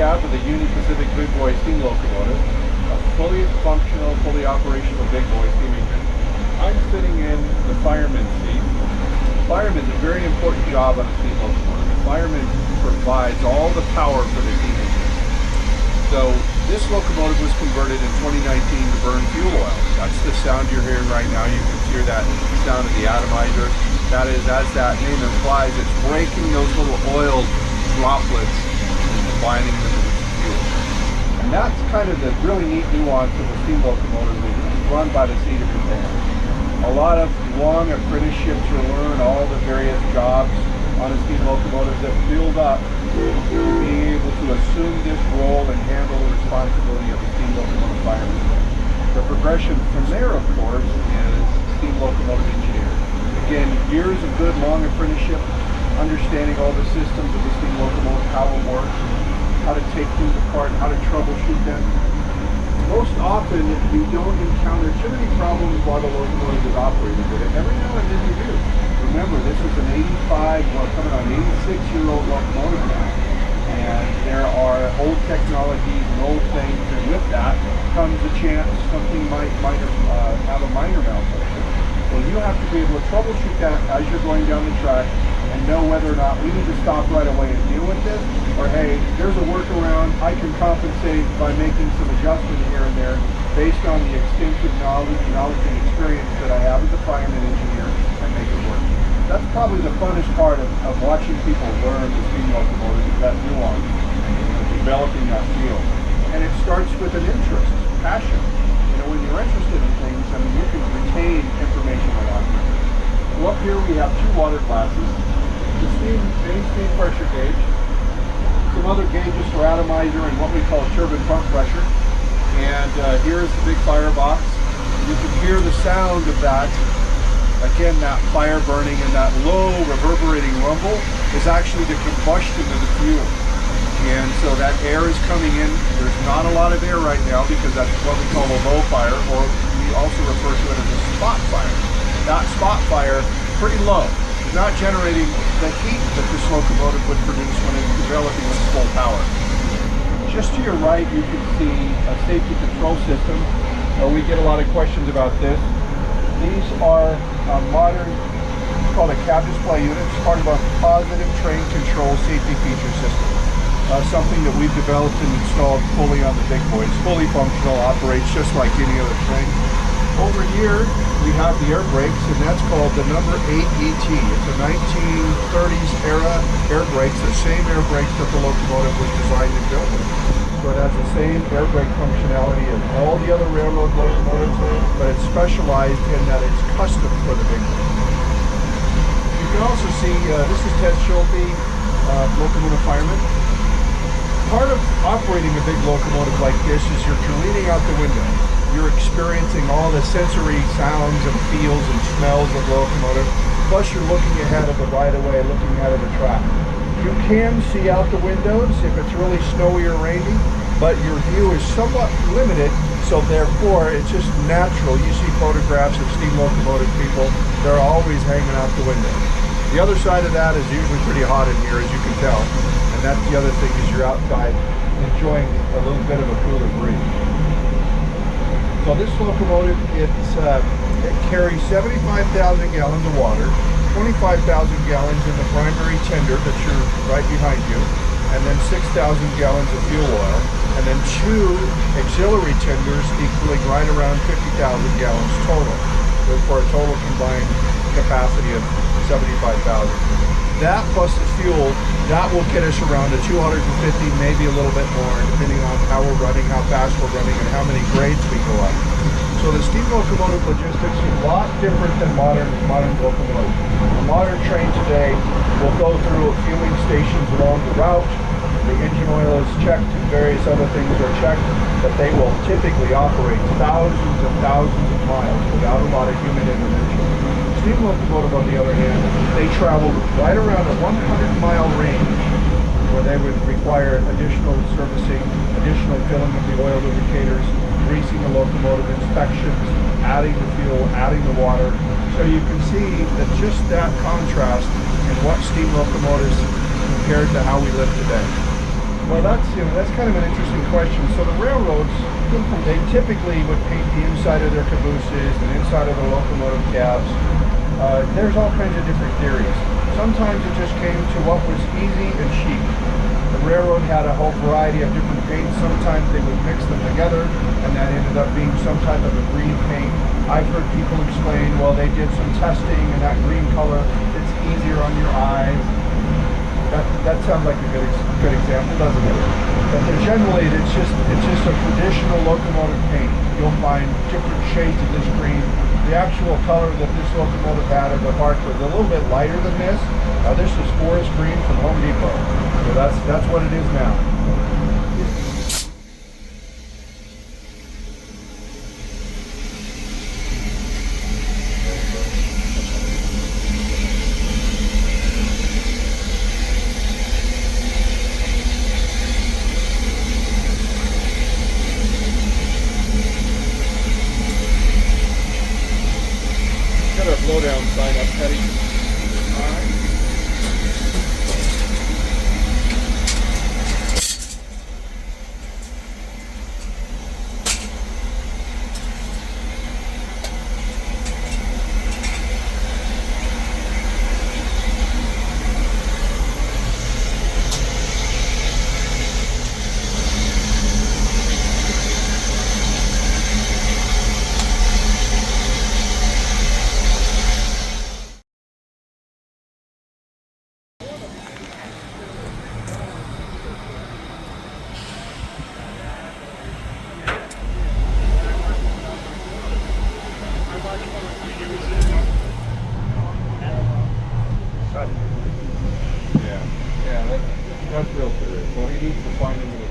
cab of the Union Pacific Big Boy steam locomotive, a fully functional, fully operational Big Boy steam engine. I'm sitting in the fireman's seat. Fireman's a very important job on a steam locomotive. The fireman provides all the power for the steam engine. So this locomotive was converted in 2019 to burn fuel oil. That's the sound you're hearing right now. You can hear that sound of the atomizer. That is, as that name implies, it's breaking those little oil droplets and combining them with fuel. And that's kind of the really neat nuance of a steam locomotive that is run by the seat of your pants. A lot of long apprenticeships to learn all the various jobs on a steam locomotive that build up to being able to assume this role and handle the responsibility of a steam locomotive fireman. The progression from there, of course, is steam locomotive engineer. Again, years of good long apprenticeship, understanding all the systems of the steam locomotive, how it works, how to take things apart, how to troubleshoot them. Most often, you don't encounter too many problems while the locomotive is operating, but every now and then you do. Remember, this is an 85, well, coming on 86-year-old locomotive now, and there are old technologies and old things, and with that comes a chance something might have a minor malfunction. Well, you have to be able to troubleshoot that as you're going down the track and know whether or not we need to stop right away and deal with this, or hey, there's a workaround, I can compensate by making some adjustments here and there based on the extensive knowledge and experience that I have as a fireman engineer and make it work. That's probably the funnest part of watching people learn the steam locomotive, is that nuance, developing that field. And it starts with an interest, passion. You know, when you're interested in things, I mean, you can retain information a lot quicker. So up here we have two water classes, the main steam pressure gauge, some other gauges for atomizer and what we call turbine pump pressure. And here is the big firebox. You can hear the sound of that. Again, that fire burning and that low reverberating rumble is actually the combustion of the fuel. And so that air is coming in. There's not a lot of air right now because that's what we call a low fire, or we also refer to it as a spot fire. That spot fire, pretty low. It's not generating the heat that this locomotive would produce when it's developing its full power. Just to your right, you can see a safety control system. We get a lot of questions about this. These are modern, it's called a cab display unit. It's part of our positive train control safety feature system. Something that we've developed and installed fully on the Big Boy. It's fully functional, operates just like any other train. Over here, we have the air brakes, and that's called the number 8 ET. It's a 1930s era air brakes, the same air brakes that the locomotive was designed and built with. So it has the same air brake functionality as all the other railroad locomotives, but it's specialized in that it's custom for the Big Boy. You can also see, this is Ted Schulte, locomotive fireman. Part of operating a big locomotive like this is you're leaning out the window. You're experiencing all the sensory sounds and feels and smells of the locomotive, plus you're looking ahead of the right-of-way, looking ahead of the track. You can see out the windows if it's really snowy or rainy, but your view is somewhat limited, so therefore it's just natural. You see photographs of steam locomotive people, they're always hanging out the window. The other side of that is usually pretty hot in here, as you can tell. And that's the other thing, is you're outside enjoying a little bit of a cooler breeze. So this locomotive, it carries 75,000 gallons of water, 25,000 gallons in the primary tender that you're right behind you, and then 6,000 gallons of fuel oil, and then two auxiliary tenders equaling right around 50,000 gallons total, for a total combined capacity of 75,000. That plus the fuel, that will get us around to 250, maybe a little bit more, depending on how we're running, how fast we're running, and how many grades we go up. So the steam locomotive logistics is a lot different than modern locomotives. A modern train today will go through fueling stations along the route. The engine oil is checked and various other things are checked, but they will typically operate thousands and thousands of miles without a lot of human intervention. Steam locomotive, on the other hand, they travel right around a 100-mile range where they would require additional servicing, additional filling of the oil lubricators, greasing the locomotive, inspections, adding the fuel, adding the water. So you can see that just that contrast in what steam locomotives compared to how we live today. Well, that's kind of an interesting question. So the railroads, they typically would paint the inside of their cabooses and inside of the locomotive cabs. There's all kinds of different theories. Sometimes it just came to what was easy and cheap. The railroad had a whole variety of different paints. Sometimes they would mix them together, and that ended up being some type of a green paint. I've heard people explain, well, they did some testing, and that green color, it's easier on your eyes. That sounds like a good example, doesn't it? But generally, it's just a traditional locomotive paint. You'll find different shades of this green. The actual color that this locomotive had at the heart was a little bit lighter than this. This is forest green from Home Depot. So that's what it is now. Got our blowdown sign up, Teddy. Yeah, that's real serious. Well, he needs to find him